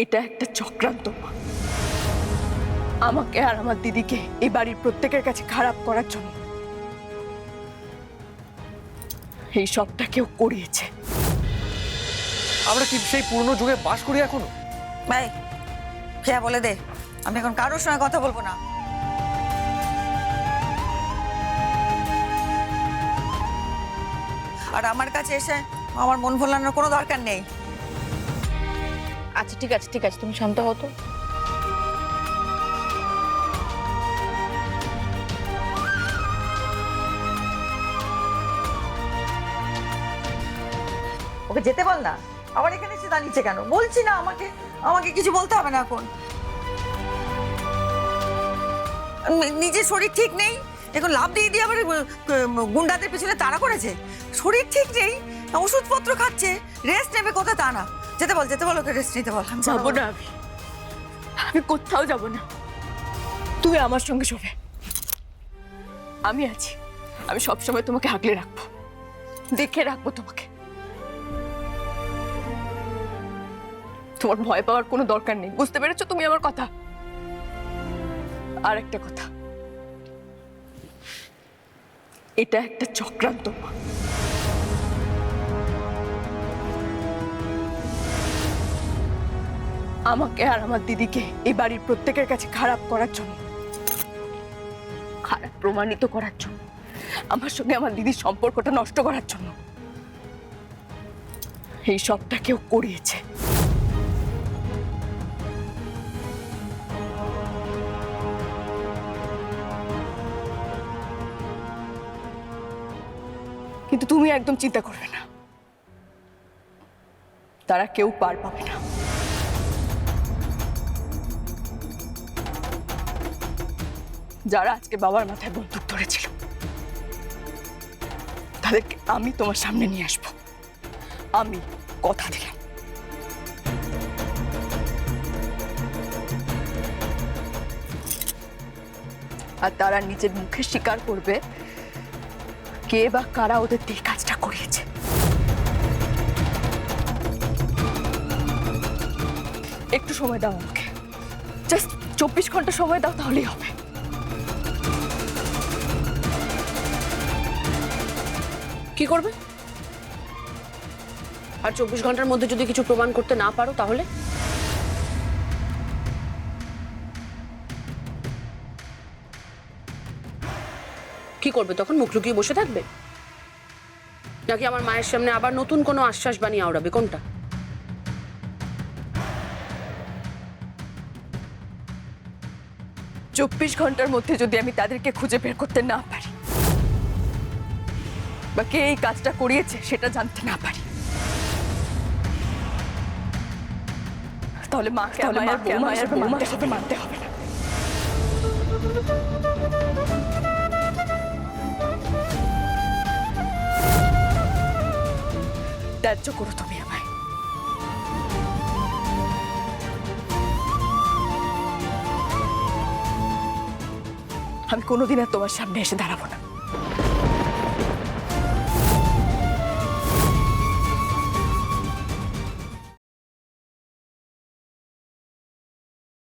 এটা একটা চক্রান্ত মা, আমাকে আর আমার দিদিকে এই বাড়ির প্রত্যেকের কাছে খারাপ করার জন্য। এই সবটা কেউ করিয়েছে। আমরা কি সেই পুরনো যুগে বাস করি এখনো? ভাই খেয়া বলে দে, আমি এখন কারোর সঙ্গে কথা বলবো না। আর আমার কাছে এসে আমার মন ভোলানোর কোনো দরকার নেই। আচ্ছা ঠিক আছে ঠিক আছে, তুমি শান্ত হও তো। ওকে যেতে বল না, আবার এখানে এসে দাঁড়িয়েছে কেন? বলছি না আমাকে আমাকে কিছু বলতে হবে না এখন। নিজের শরীর ঠিক নেই, এখন লাভ দিয়ে দিয়ে আবার গুন্ডাদের পিছনে তাড়া করেছে। শরীর ঠিক নেই, ওষুধপত্র খাচ্ছে, রেস্ট নেবে কোথা তা না। যেতে বল ওকে রেস্ট নিতে বল। যাবো না, আমি কোথাও যাব না। তুমি আমার সঙ্গে শোবে, আমি আছি। আমি সবসময় তোমাকে আগলে রাখবো, দেখে রাখবো তোমাকে। তোমার ভয় পাওয়ার কোনো দরকার নেই, বুঝতে পেরেছো তুমি আমার কথা? আর একটা কথা, এটা একটা চক্রান্ত মা। আমাকে আর আমার দিদিকে এই বাড়ির প্রত্যেকের কাছে খারাপ করার জন্য, খারাপ প্রমাণিত করার জন্য, আমার সঙ্গে আমার দিদির সম্পর্কটা নষ্ট করার জন্য। এই সবটা কেউ করিয়েছে। কিন্তু তুমি একদম চিন্তা করবে না, তারা কেউ পার পাবে না। যারা আজকে বাবার মাথায় বন্দুক ধরেছিল, তাদেরকে আমি তোমার সামনে নিয়ে আসবো। আমি কথা দিলাম। আর তারা নিজের মুখে স্বীকার করবে কে বা কারা ওদের দিয়ে কাজটা করিয়েছে। একটু সময় দাও আমাকে, জাস্ট 24 ঘন্টা সময় দাও, তাহলেই হবে। কি করবে? আর 24 ঘন্টার মধ্যে যদি কিছু প্রমাণ করতে না পারো তাহলে? কি করবে তখন? মুখ লুকিয়ে বসে থাকবে, নাকি আমার মায়ের সামনে আবার নতুন কোনো আশ্বাস বানিয়ে আওড়াবে? কোনটা? চব্বিশ ঘন্টার মধ্যে যদি আমি তাদেরকে খুঁজে বের করতে না পারি, বা কে এই কাজটা করিয়েছে সেটা জানতে না পারি, তাহলে মাকে মায়ের বৌমার সাথে মানতে হবে না। ত্যায্য করো তুমি আমায়। আমি কোনোদিন আর তোমার সামনে এসে দাঁড়াবো না।